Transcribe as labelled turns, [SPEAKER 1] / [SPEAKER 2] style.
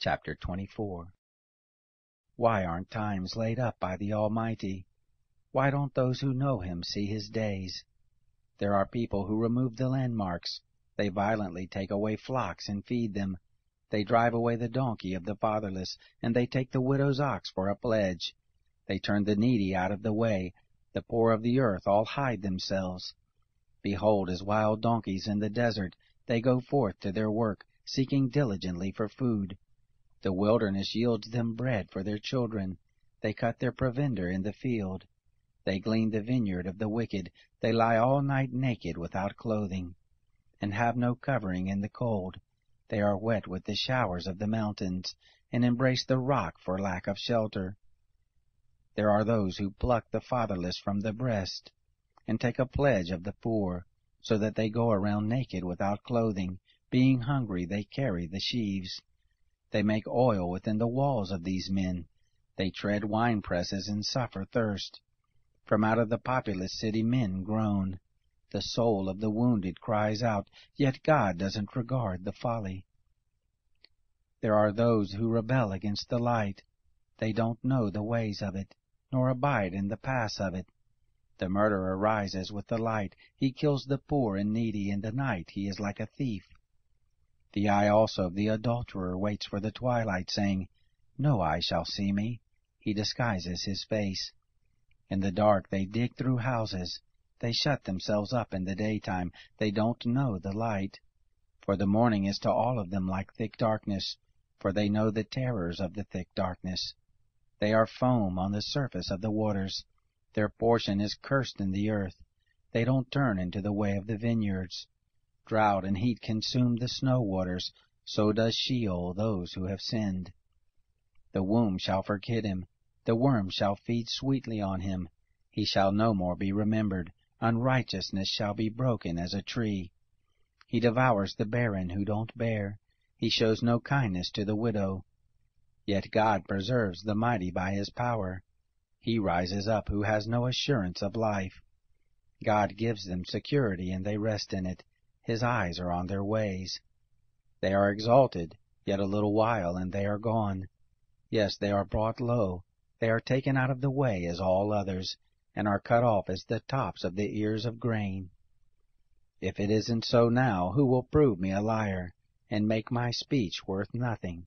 [SPEAKER 1] Chapter 24. Why aren't times laid up by the Almighty? Why don't those who know Him see His days? There are people who remove the landmarks. They violently take away flocks and feed them. They drive away the donkey of the fatherless, and they take the widow's ox for a pledge. They turn the needy out of the way. The poor of the earth all hide themselves. Behold, as wild donkeys in the desert, they go forth to their work, seeking diligently for food. The wilderness yields them bread for their children. They cut their provender in the field. They glean the vineyard of the wicked. They lie all night naked without clothing, and have no covering in the cold. They are wet with the showers of the mountains, and embrace the rock for lack of shelter. There are those who pluck the fatherless from the breast, and take a pledge of the poor, so that they go around naked without clothing. Being hungry, they carry the sheaves. They make oil within the walls of these men. They tread winepresses and suffer thirst. From out of the populous city men groan. The soul of the wounded cries out, yet God doesn't regard the folly. There are those who rebel against the light. They don't know the ways of it, nor abide in the paths of it. The murderer rises with the light. He kills the poor and needy in the night. He is like a thief. The eye also of the adulterer waits for the twilight, saying, No eye shall see me. He disguises his face. In the dark they dig through houses. They shut themselves up in the daytime. They don't know the light. For the morning is to all of them like thick darkness, for they know the terrors of the thick darkness. They are foam on the surface of the waters. Their portion is cursed in the earth. They don't turn into the way of the vineyards. Drought and heat consume the snow waters, so does Sheol those who have sinned. The womb shall forget him, the worm shall feed sweetly on him. He shall no more be remembered, unrighteousness shall be broken as a tree. He devours the barren who don't bear, he shows no kindness to the widow. Yet God preserves the mighty by his power. He rises up who has no assurance of life. God gives them security, and they rest in it. His eyes are on their ways. They are exalted, yet a little while, and they are gone. Yes, they are brought low. They are taken out of the way as all others, and are cut off as the tops of the ears of grain. If it isn't so now, who will prove me a liar, and make my speech worth nothing?